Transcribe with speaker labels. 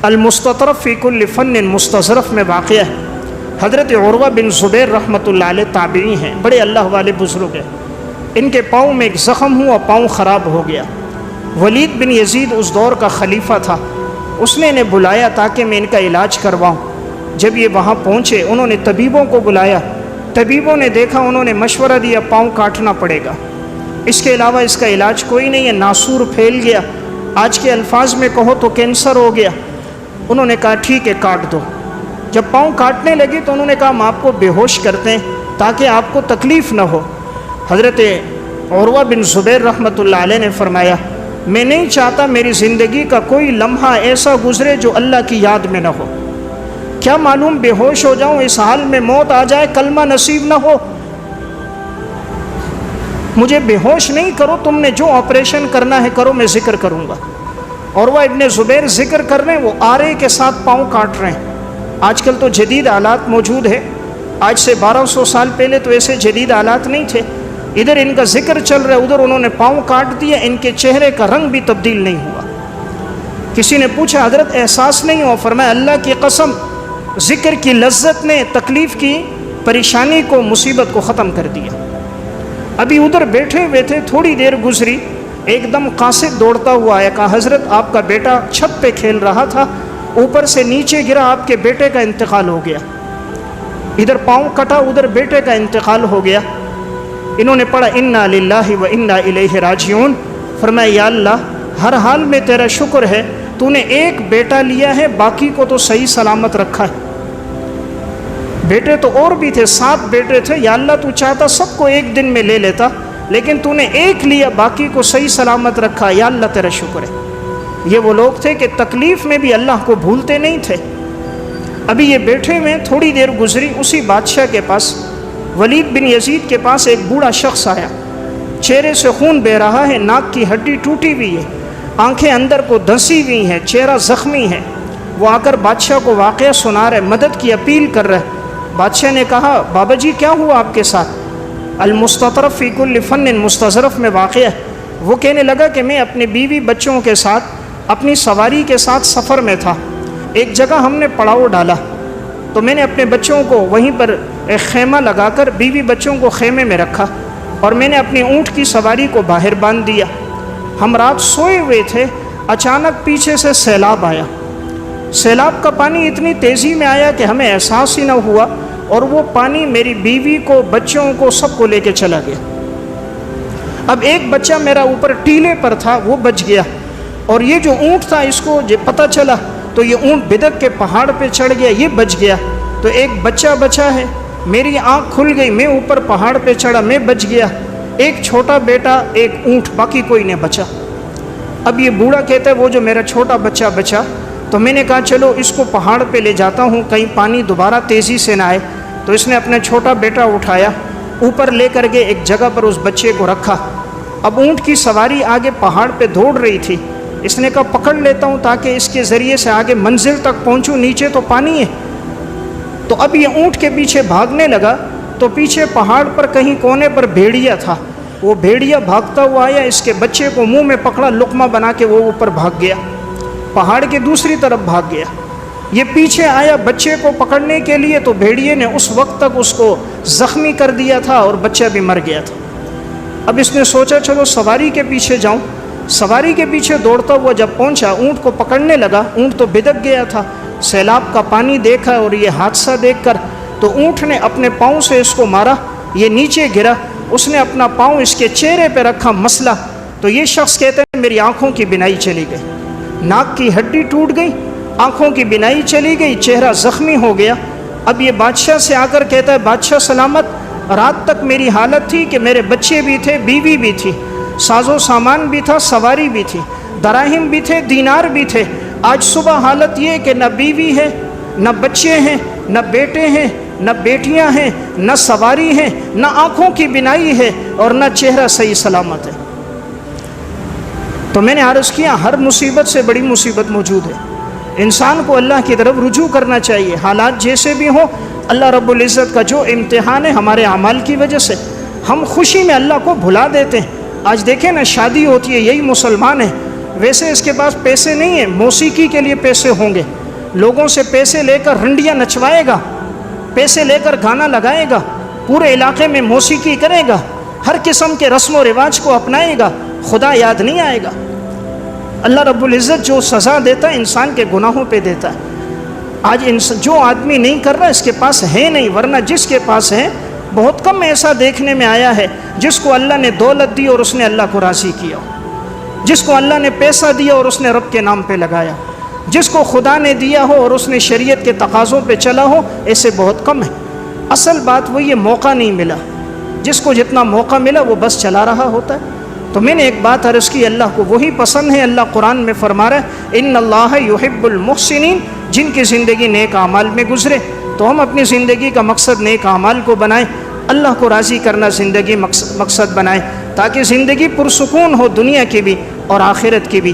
Speaker 1: المستطرف فی کل فن مستظرف میں واقع ہے۔ حضرت عروہ بن زبیر رحمۃ اللہ علیہ تابعی ہیں، بڑے اللہ والے بزرگ ہیں۔ ان کے پاؤں میں ایک زخم ہوا، پاؤں خراب ہو گیا۔ ولید بن یزید اس دور کا خلیفہ تھا، اس نے انہیں بلایا تاکہ میں ان کا علاج کرواؤں۔ جب یہ وہاں پہنچے انہوں نے طبیبوں کو بلایا، طبیبوں نے دیکھا، انہوں نے مشورہ دیا پاؤں کاٹنا پڑے گا، اس کے علاوہ اس کا علاج کوئی نہیں ہے، ناسور پھیل گیا، آج کے الفاظ میں کہو تو کینسر ہو گیا۔ انہوں نے کہا ٹھیک ہے کاٹ دو۔ جب پاؤں کاٹنے لگی تو انہوں نے کہا ہم آپ کو بے ہوش کرتے ہیں تاکہ آپ کو تکلیف نہ ہو۔ حضرت عروہ بن زبیر رحمۃ اللہ علیہ نے فرمایا میں نہیں چاہتا میری زندگی کا کوئی لمحہ ایسا گزرے جو اللہ کی یاد میں نہ ہو، کیا معلوم بے ہوش ہو جاؤں، اس حال میں موت آ جائے، کلمہ نصیب نہ ہو، مجھے بے ہوش نہیں کرو، تم نے جو آپریشن کرنا ہے کرو، میں ذکر کروں گا۔ عروہ ابن زبیر ذکر کر رہے ہیں، وہ آرے کے ساتھ پاؤں کاٹ رہے ہیں۔ آج کل تو جدید آلات موجود ہے، آج سے 1200 سال پہلے تو ایسے جدید آلات نہیں تھے۔ ادھر ان کا ذکر چل رہا ہے، ادھر انہوں نے پاؤں کاٹ دیا، ان کے چہرے کا رنگ بھی تبدیل نہیں ہوا۔ کسی نے پوچھا حضرت احساس نہیں ہوا؟ فرمایا اللہ کی قسم، ذکر کی لذت نے تکلیف کی پریشانی کو، مصیبت کو ختم کر دیا۔ ابھی ادھر بیٹھے ہوئے تھے، تھوڑی دیر گزری، ایک دم قاصد دوڑتا ہوا آیا، کہا حضرت آپ کا بیٹا چھت پہ کھیل رہا تھا، اوپر سے نیچے گرا، آپ کے بیٹے کا انتقال ہو گیا۔ ادھر پاؤں کٹا، ادھر بیٹے کا انتقال ہو گیا۔ انہوں نے پڑھا انا للہ و انا الیہ راجعون۔ فرمایا یا اللہ ہر حال میں تیرا شکر ہے، تو نے ایک بیٹا لیا ہے، باقی کو تو صحیح سلامت رکھا ہے۔ بیٹے تو اور بھی تھے، 7 بیٹے تھے، یا اللہ تو چاہتا سب کو ایک دن میں لے لیتا، لیکن تو نے ایک لیا، باقی کو صحیح سلامت رکھا، یا اللہ تیرا شکر ہے۔ یہ وہ لوگ تھے کہ تکلیف میں بھی اللہ کو بھولتے نہیں تھے۔ ابھی یہ بیٹھے میں تھوڑی دیر گزری، اسی بادشاہ کے پاس، ولید بن یزید کے پاس ایک بوڑھا شخص آیا، چہرے سے خون بہ رہا ہے، ناک کی ہڈی ٹوٹی ہوئی ہے، آنکھیں اندر کو دھنسی ہوئی ہیں، چہرہ زخمی ہے۔ وہ آ کر بادشاہ کو واقعہ سنا رہے، مدد کی اپیل کر رہے۔ بادشاہ نے کہا بابا جی کیا ہوا آپ کے ساتھ؟ المستطرف فی کل فن مستظرف میں واقع ہے۔ وہ کہنے لگا کہ میں اپنی بیوی بچوں کے ساتھ اپنی سواری کے ساتھ سفر میں تھا، ایک جگہ ہم نے پڑاؤ ڈالا، تو میں نے اپنے بچوں کو وہیں پر ایک خیمہ لگا کر بیوی بچوں کو خیمے میں رکھا، اور میں نے اپنی اونٹ کی سواری کو باہر باندھ دیا۔ ہم رات سوئے ہوئے تھے، اچانک پیچھے سے سیلاب آیا۔ سیلاب کا پانی اتنی تیزی میں آیا کہ ہمیں احساس ہی نہ ہوا، اور وہ پانی میری بیوی کو، بچوں کو، سب کو لے کے چلا گیا۔ اب ایک بچہ میرا اوپر ٹیلے پر تھا، وہ بچ گیا، اور یہ جو اونٹ تھا اس کو جو پتہ چلا تو یہ اونٹ بدک کے پہاڑ پہ چڑھ گیا، یہ بچ گیا۔ تو ایک بچہ بچا ہے، میری آنکھ کھل گئی، میں اوپر پہاڑ پہ چڑھا، میں بچ گیا، ایک چھوٹا بیٹا، ایک اونٹ، باقی کوئی نہیں بچا۔ اب یہ بوڑھا کہتا ہے وہ جو میرا چھوٹا بچہ بچا، تو میں نے کہا چلو اس کو پہاڑ پہ لے جاتا ہوں، کہیں پانی دوبارہ تیزی سے نہ آئے۔ تو اس نے اپنا چھوٹا بیٹا اٹھایا، اوپر لے کر کے ایک جگہ پر اس بچے کو رکھا۔ اب اونٹ کی سواری آگے پہاڑ پہ دوڑ رہی تھی، اس نے کہا پکڑ لیتا ہوں تاکہ اس کے ذریعے سے آگے منزل تک پہنچوں، نیچے تو پانی ہے۔ تو اب یہ اونٹ کے پیچھے بھاگنے لگا، تو پیچھے پہاڑ پر کہیں کونے پر بھیڑیا تھا، وہ بھیڑیا بھاگتا ہوا آیا، اس کے بچے کو منہ میں پکڑا، لقمہ بنا کے وہ اوپر بھاگ گیا، پہاڑ کے دوسری طرف بھاگ گیا۔ یہ پیچھے آیا بچے کو پکڑنے کے لیے، تو بھیڑیے نے اس وقت تک اس کو زخمی کر دیا تھا اور بچہ بھی مر گیا تھا۔ اب اس نے سوچا چلو سواری کے پیچھے جاؤں، سواری کے پیچھے دوڑتا ہوا جب پہنچا، اونٹ کو پکڑنے لگا، اونٹ تو بدک گیا تھا، سیلاب کا پانی دیکھا اور یہ حادثہ دیکھ کر تو اونٹ نے اپنے پاؤں سے اس کو مارا، یہ نیچے گرا، اس نے اپنا پاؤں اس کے چہرے پہ رکھا، مسلا، تو یہ شخص کہتے ہیں میری آنکھوں کی بینائی چلی گئی، ناک کی ہڈی ٹوٹ گئی، آنکھوں کی بینائی چلی گئی، چہرہ زخمی ہو گیا۔ اب یہ بادشاہ سے آ کر کہتا ہے بادشاہ سلامت، رات تک میری حالت تھی کہ میرے بچے بھی تھے، بیوی بھی تھی، ساز و سامان بھی تھا، سواری بھی تھی، دراہم بھی تھے، دینار بھی تھے، آج صبح حالت یہ کہ نہ بیوی ہے، نہ بچے ہیں، نہ بیٹے ہیں، نہ بیٹیاں ہیں، نہ سواری ہیں، نہ آنکھوں کی بینائی ہے، اور نہ چہرہ صحیح سلامت ہے۔ تو میں نے عرض کیا ہر مصیبت سے بڑی مصیبت موجود ہے، انسان کو اللہ کی طرف رجوع کرنا چاہیے، حالات جیسے بھی ہوں۔ اللہ رب العزت کا جو امتحان ہے ہمارے اعمال کی وجہ سے، ہم خوشی میں اللہ کو بھلا دیتے ہیں۔ آج دیکھیں نا، شادی ہوتی ہے، یہی مسلمان ہیں، ویسے اس کے پاس پیسے نہیں ہیں، موسیقی کے لیے پیسے ہوں گے، لوگوں سے پیسے لے کر رنڈیاں نچوائے گا، پیسے لے کر گانا لگائے گا، پورے علاقے میں موسیقی کرے گا، ہر قسم کے رسم و رواج کو اپنائے گا، خدا یاد نہیں آئے گا۔ اللہ رب العزت جو سزا دیتا ہے انسان کے گناہوں پہ دیتا ہے۔ آج جو آدمی نہیں کر رہا اس کے پاس ہے نہیں، ورنہ جس کے پاس ہے، بہت کم ایسا دیکھنے میں آیا ہے جس کو اللہ نے دولت دی اور اس نے اللہ کو راضی کیا، جس کو اللہ نے پیسہ دیا اور اس نے رب کے نام پہ لگایا، جس کو خدا نے دیا ہو اور اس نے شریعت کے تقاضوں پہ چلا ہو، ایسے بہت کم ہیں۔ اصل بات وہ یہ موقع نہیں ملا، جس کو جتنا موقع ملا وہ بس چلا رہا ہوتا ہے۔ تو میں نے ایک بات عرض کی، اللہ کو وہی پسند ہے، اللہ قرآن میں فرما رہا ہے ان اللہ یحب المحسنین، جن کی زندگی نیک اعمال میں گزرے۔ تو ہم اپنی زندگی کا مقصد نیک اعمال کو بنائیں، اللہ کو راضی کرنا زندگی مقصد بنائیں، تاکہ زندگی پرسکون ہو، دنیا کی بھی اور آخرت کی بھی۔